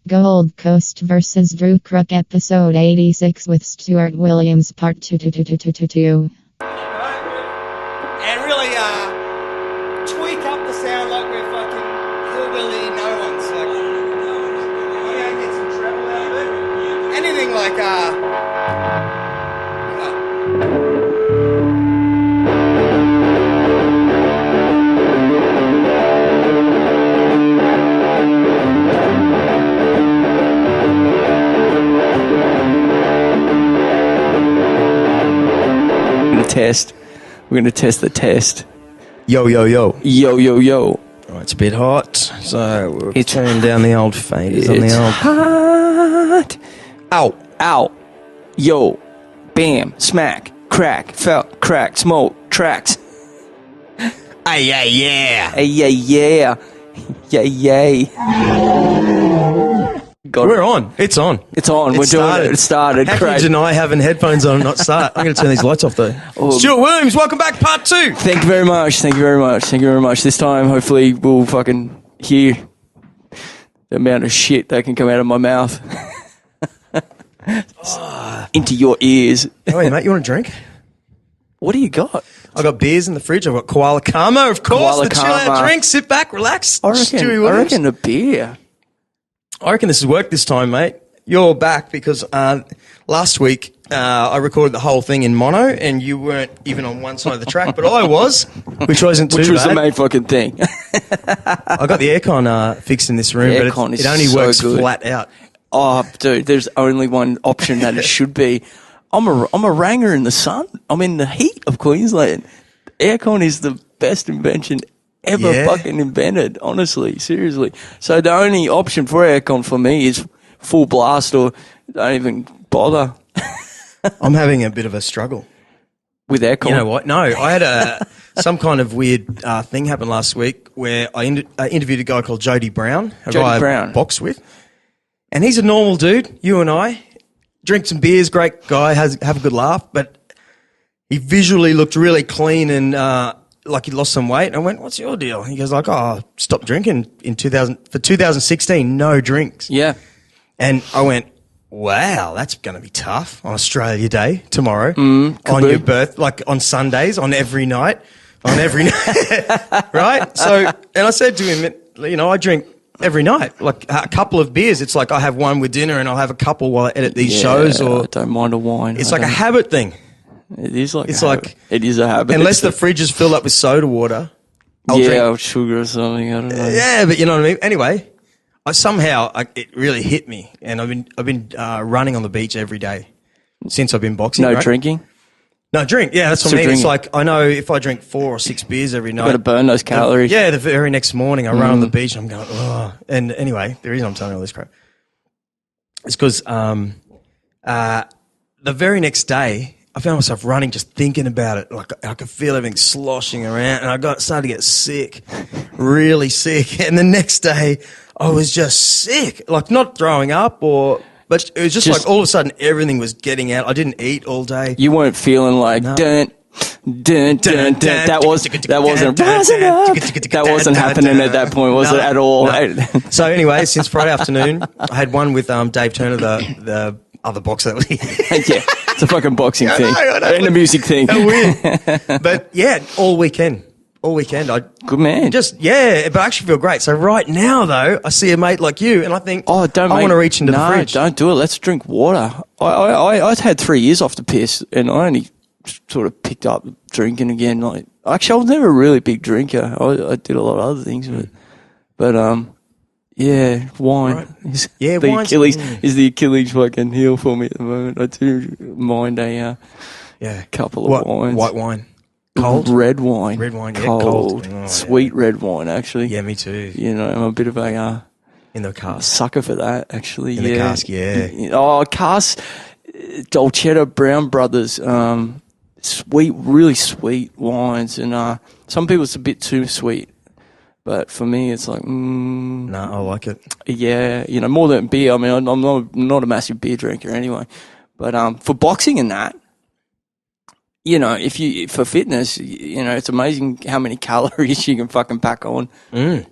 Gold Coast vs. Drew Crook, episode 86 with Stewart Williams, part 2. And really tweak up the sound like we're fucking hillbilly no-ones. Like, I'm gonna get some treble out of it. Anything like, We're going to test the test. Yo. Yo. Right, it's a bit hot, so we'll turn down the old faders on the old... hot. Ow. Yo. Bam. Smack. Crack. Felt. Crack. Smoke. Tracks. Hey, yeah. Hey, yeah. Got We're on. It's on. It's on. We're doing it. It started. How can you deny having headphones on and not start? I'm going to turn these lights off, though. Stewart Williams, welcome back, part 2. Thank you very much. This time, hopefully, we'll fucking hear the amount of shit that can come out of my mouth into your ears. Oh, yeah, mate, you want a drink? What do you got? I got beers in the fridge. I've got Koala Karma, of course. Koala the chill-out Karma. drink. Sit back, relax. I Stewie Williams. reckon a beer. I reckon this has worked this time, mate. You're back because last week I recorded the whole thing in mono and you weren't even on one side of the track, but I was, which wasn't too bad. Which was the main fucking thing. I got the aircon fixed in this room, The but aircon it is only so works good. flat out. Oh, dude, there's only one option that it should be. I'm a ranger in the sun. I'm in the heat of Queensland. Aircon is the best invention ever fucking invented, honestly, seriously. So the only option for aircon for me is full blast or don't even bother I'm having a bit of a struggle. with aircon. You know what? No, I had some kind of weird thing happen last week where I interviewed a guy called Jody Brown, a guy I box with. And he's a normal dude, you and I. Drink some beers, great guy, have a good laugh, but he visually looked really clean and like he lost some weight. And I went, what's your deal? He goes like, stopped drinking in 2016, no drinks. Yeah. And I went, wow, that's going to be tough on Australia Day tomorrow, on your birth, like on Sundays, on every night, right? So, and I said to him, you know, I drink every night, like a couple of beers. It's like I have one with dinner and I'll have a couple while I edit these shows. Or I don't mind a wine. It's like a habit thing. It is like It's a like habit. It is a habit. Unless the fridge is filled up with soda water. or sugar or something. I don't know. Yeah, but you know what I mean. Anyway, it really hit me, and I've been running on the beach every day since I've been boxing. No right? drinking. No drink. Yeah, that's what I mean. Drinking. It's like I know if I drink 4 or 6 beers every night, Got to burn those calories. the very next morning I run on the beach and I'm going, oh. And anyway, the reason I'm telling you all this crap is because the very next day I found myself running just thinking about it. Like I could feel everything sloshing around and I started to get sick, really sick. And the next day I was just sick, like not throwing up but it was just like all of a sudden everything was getting out. I didn't eat all day. You weren't feeling like dun. That wasn't happening at that point, was it at all? No. So anyway, since Friday afternoon, I had one with Dave Turner, the other boxer that was here. Yeah, it's a fucking boxing thing I know. and a music thing. How weird. But yeah, all weekend. Good man. But I actually feel great. So right now, though, I see a mate like you, and I think, I want to reach into the fridge. Don't do it. Let's drink water. I had 3 years off the piss, and I only sort of picked up drinking again. Like, actually, I was never a really big drinker. I did a lot of other things, but wine. Right. Is Yeah, the wine's- Achilles is the Achilles fucking heel for me at the moment. I do mind a couple of wines. White wine. Cold? Red wine. Cold. Oh, Sweet red wine, actually. Yeah, me too. You know, I'm a bit of a In the cask. sucker for that, actually. In the cask, yeah. Oh, cask, Dolcetto Brown Brothers, sweet, really sweet wines. And some people it's a bit too sweet. But for me, it's like, No, I like it. yeah, you know, more than beer. I mean, I'm not a massive beer drinker anyway. But for boxing and that, you know, for fitness, you know, it's amazing how many calories you can fucking pack on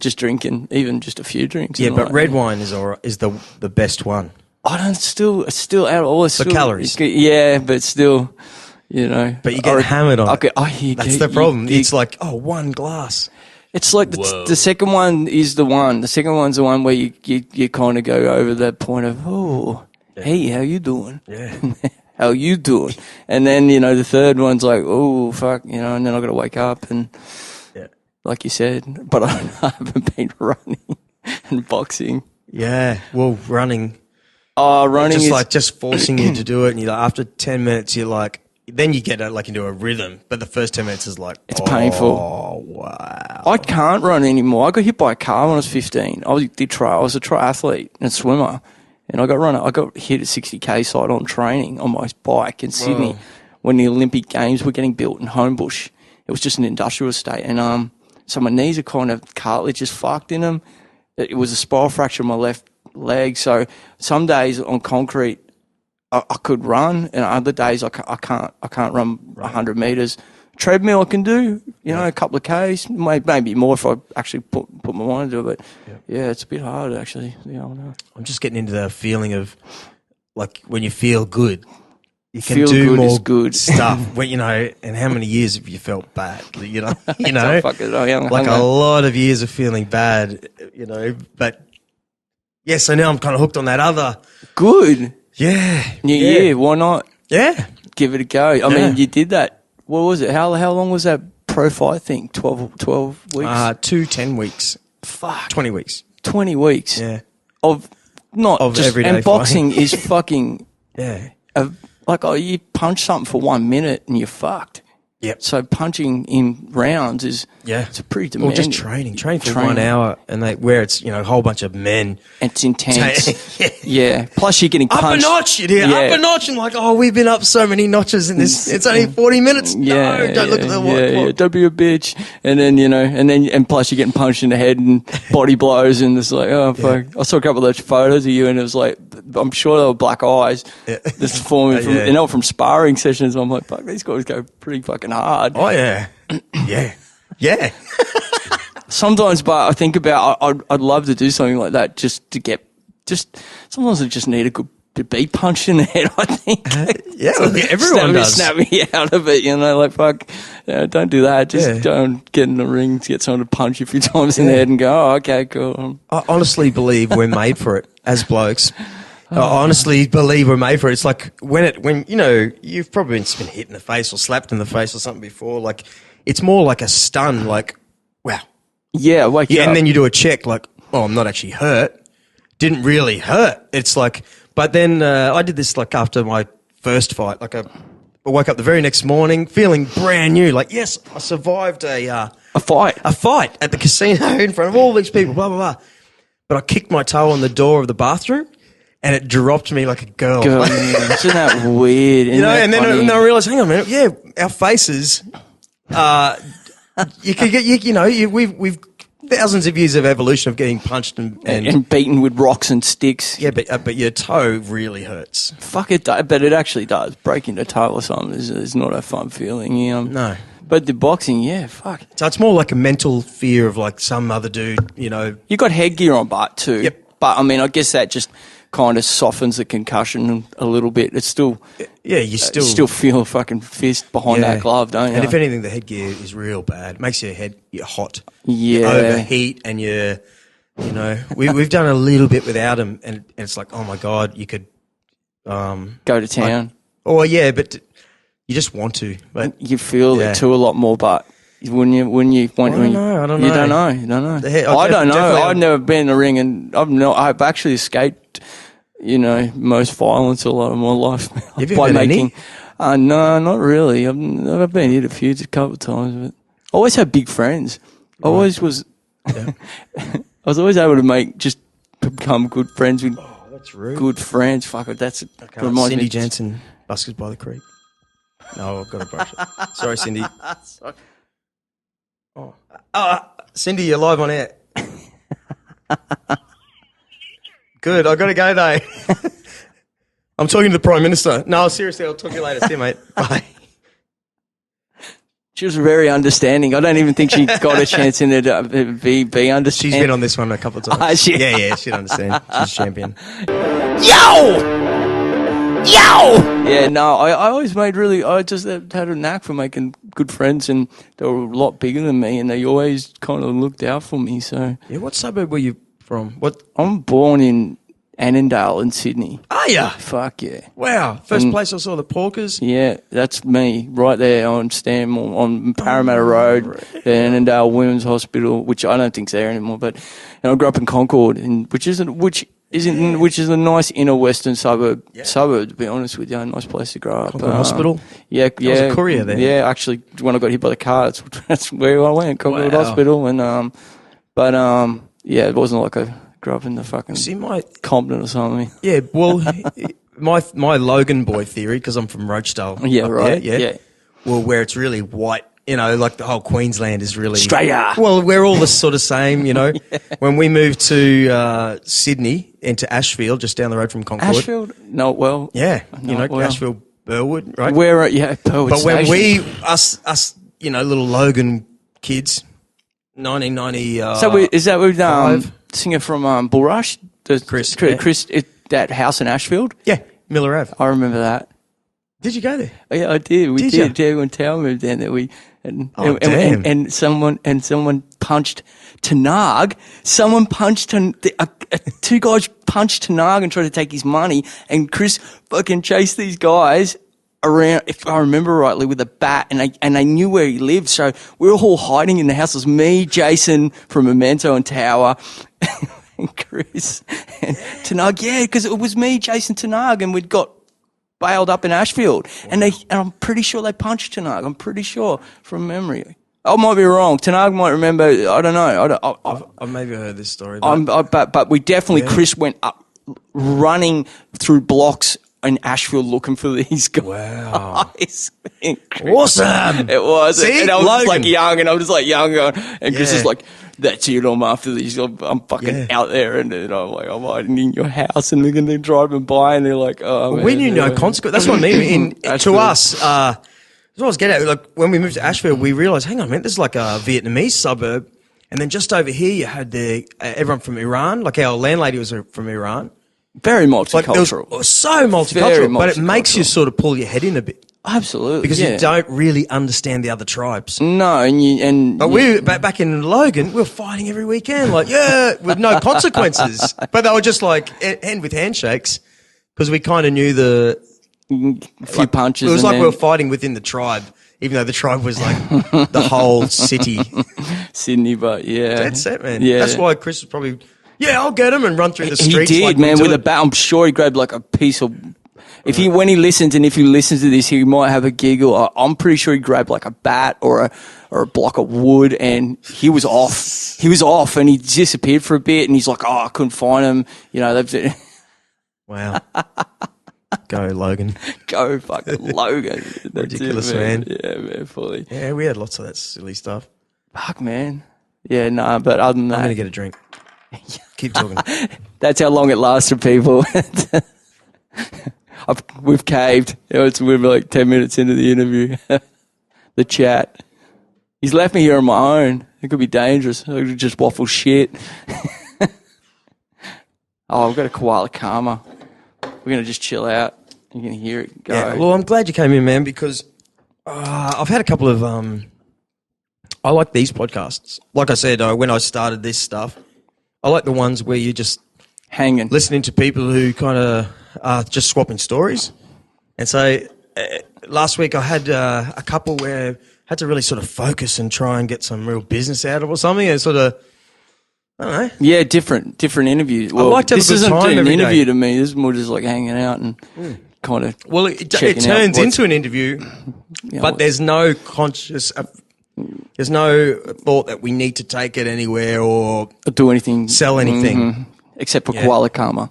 just drinking, even just a few drinks. Yeah, but red wine is the best one. I don't still out of all the calories. Yeah, but still, you know. But you get hammered on it. That's the problem. It's like, one glass. It's like the second one is the one. The second one's the one where you kind of go over that point of, hey, how you doing? Yeah. How you doing? And then, you know, the third one's like, oh, fuck, you know, and then I've got to wake up and, like you said, but I haven't been running and boxing. Yeah, well, running. Oh, running just is like just forcing you to do it, and you're like, after 10 minutes, you're like, then you get like into a rhythm, but the first 10 minutes is like, it's painful. Oh, wow. I can't run anymore. I got hit by a car when I was 15. I was a triathlete and a swimmer. And I got hit at 60k side on training on my bike in Sydney when the Olympic Games were getting built in Homebush. It was just an industrial estate. And so my knees are kind of cartilage just fucked in them. It was a spiral fracture in my left leg. So some days on concrete I could run, and other days I can't run 100 meters. Treadmill I can do, you know, a couple of Ks, maybe more if I actually put my mind into it. But yeah, it's a bit hard actually. Yeah, I know. I'm just getting into the feeling of like when you feel good, you can feel do good more is good stuff. When, you know, and how many years have you felt bad? You know, like a lot. lot of years of feeling bad. You know, but yeah. So now I'm kind of hooked on that other Good. Yeah, New year. Why not? Yeah, give it a go. I mean, you did that. What was it? How long was that pro fight thing? 12 weeks? 10 weeks. Fuck. 20 weeks. 20 weeks. Yeah. Of just, everyday and boxing fighting. is fucking, you punch something for 1 minute and you're fucked. Yep. So punching in rounds it's a pretty demanding. Or just training for 1 hour, and where it's, you know, a whole bunch of men. It's intense. Yeah. Plus you're getting punched. Up a notch, up a notch, and like, we've been up so many notches in this. It's only 40 minutes. Yeah, no, don't look at the watch. Yeah, don't be a bitch. And then, you know, and plus you're getting punched in the head and body blows, and it's like, oh fuck. I saw a couple of those photos of you, and it was like, I'm sure they were black eyes. Just forming from, and they were from sparring sessions. I'm like, fuck, these guys go pretty fucking hard. Oh yeah, yeah. Sometimes, but I think about I'd love to do something like that just to get sometimes I just need to be punched in the head. I think everyone does. Snap me out of it, you know, like fuck, don't do that. Just don't get in the ring to get someone to punch you a few times in the head and go, oh, okay, cool. I honestly believe we're made for it as blokes. I honestly believe we're made for it. It's like when you know, you've probably been hit in the face or slapped in the face or something before. Like, it's more like a stun. Like, wow. Yeah, and then you do a check. Like, oh, I'm not actually hurt. Didn't really hurt. It's like, but then I did this like after my first fight. Like, I woke up the very next morning feeling brand new. Like, yes, I survived a fight at the casino in front of all these people. Blah blah blah. But I kicked my toe on the door of the bathroom, and it dropped me like a girl. Isn't that weird? You know, and then I realized, hang on a minute, yeah, our faces, you could get, we've thousands of years of evolution of getting punched and beaten with rocks and sticks. Yeah, but your toe really hurts. Fuck it, but it actually does. Breaking a toe or something is not a fun feeling. You know? No. But the boxing, yeah, fuck. So it's more like a mental fear of like some other dude, you know. You got headgear on, but too. Yep. But I mean, I guess that just kind of softens the concussion a little bit. It's still, you still feel a fucking fist behind that glove, don't you? And if anything, the headgear is real bad. It makes your head hot. Yeah. You overheat, and we've done a little bit without them, and it's like, oh my God, you could go to town. But you just want to, but you feel it too a lot more. But when you want, I don't know. You don't know. I don't know. I've never been in the ring, and I've actually escaped, most violence a lot of my life. Have you been any? No, not really. I've been hit a couple of times, but I always had big friends. I always was. I was always able to become good friends with. Oh, that's rude. Good friends. Fuck it. That's reminds Cindy me. Jansen, Buskers by the Creek. No, I've got to brush it. Sorry, Cindy. Sorry. Cindy, you're live on air. Good, I got to go though. I'm talking to the Prime Minister. No, seriously, I'll talk to you later. See you, mate. Bye. She was very understanding. I don't even think she got a chance in it to be understanding. She's been on this one a couple of times. Yeah, she'd understand. She's champion. Yo! Yeah, no, I always I just had a knack for making good friends, and they were a lot bigger than me, and they always kind of looked out for me, so. Yeah, what suburb were you from? What? I'm born in Annandale in Sydney. Are ya? Fuck yeah. Wow. First place I saw the Porkers. Yeah, that's me right there on Stanmore, on Parramatta Road, the Annandale Women's Hospital, which I don't think's there anymore. But I grew up in Concord, which is a nice inner western suburb. To be honest with you, a nice place to grow up. Concord Hospital. Yeah. I was a courier there. Yeah, actually, when I got hit by the car, that's where I went, Concord Hospital, and yeah, it wasn't like I grew up in the fucking Compton or something. Yeah, well, my Logan boy theory, because I'm from Rochedale. Yeah, right. Yeah. Well, where it's really white, like the whole Queensland is really... Australia. Well, we're all the sort of same, Yeah. When we moved to Sydney, into Ashfield, just down the road from Concord. Ashfield? No, well... Yeah, Ashfield, Burwood, right? Burwood But when Station. us, little Logan kids, 1990... So is that with singer from Bulrush? Chris. That house in Ashfield? Yeah, Miller Ave. I remember that. Did you go there? Oh, yeah, I did. We did. Yeah, when Tao moved down there, damn. And someone punched Tanag. Someone punched two guys punched Tanag and tried to take his money, and Chris fucking chased these guys around, if I remember rightly, with a bat, and they knew where he lived, so we were all hiding in the house. It was me, Jason from Memento and Tower, and Chris and Tanag. Yeah, because it was me, Jason, Tanag, and we'd got bailed up in Ashfield, and I'm pretty sure they punched Tanag. I'm pretty sure from memory. I might be wrong. Tanag might remember. I don't know. I've maybe heard this story. But we definitely, Chris went up running through blocks in Ashfield looking for these guys. Wow. Awesome. It was. See? And I was Logan. just like young, and I was just like young, and Chris is like, that's it, I'm after these. I'm fucking out there, and I'm like, I'm hiding in your house, and they're going to drive by, and they're like, oh, man. We knew no consequence. That's what I mean. To us, that's what I was getting at. Like, when we moved to Ashfield, we realised, hang on, man, this is like a Vietnamese suburb. And then just over here, you had everyone from Iran. Like, our landlady was from Iran. Very multicultural. It was so multicultural, but it makes you sort of pull your head in a bit. Absolutely, because you don't really understand the other tribes. No, but we back in Logan, we were fighting every weekend, like with no consequences. But they were just like end with handshakes, because we kind of knew the few punches. It was like we were fighting within the tribe, even though the tribe was like the whole city, Sydney. But that's it, man. Yeah, that's why Chris was probably. Yeah, I'll get him and run through the streets. He did, like man, with a bat. I'm sure he grabbed like a piece of. When he listens to this, he might have a giggle. I'm pretty sure he grabbed like a bat or a block of wood, and he was off. He was off, and he disappeared for a bit, and he's like, I couldn't find him. Wow. Go, Logan. Go, fucking Logan. Ridiculous, man. Yeah, man, fully. Yeah, we had lots of that silly stuff. Fuck, man. Yeah, no, but other than that. I'm going to get a drink. Keep talking. That's how long it lasted, people. We've caved. We're like 10 minutes into the interview. The chat. He's left me here on my own. It could be dangerous. I could just waffle shit. I've got a koala karma. We're going to just chill out. You can hear it go. Yeah, well, I'm glad you came in, man, because I've had a couple of... I like these podcasts. Like I said, when I started this stuff, I like the ones where you just... hanging. Listening to people who kind of are just swapping stories. And so last week I had a couple where I had to really sort of focus and try and get some real business out of or something. And sort of, I don't know. Yeah, different interviews. Well, I like to have a good time This isn't an interview day. to me. This is more just like hanging out and kind of. Well, it turns into an interview, but there's no there's no thought that we need to take it anywhere or do anything, sell anything, except for koala karma.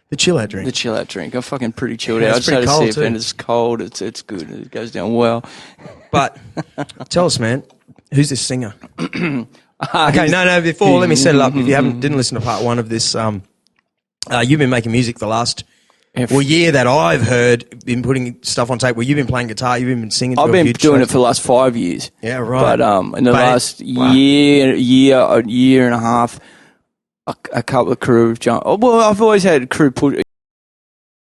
The chill out drink. The chill out drink. I'm fucking pretty chilled Yeah, out. I it's just had pretty a cold sip too. and it's cold. It's good. It goes down well. But tell us, man, who's this singer? Okay, no. Before, let me set it up. If you didn't listen to part one of this, you've been making music the last Well, yeah, that I've heard been putting stuff on tape where you've been playing guitar, you've been singing. I've been doing it for the last 5 years. Yeah, right. But in the last year and a half, a couple of crew have jumped. Well, I've always had crew put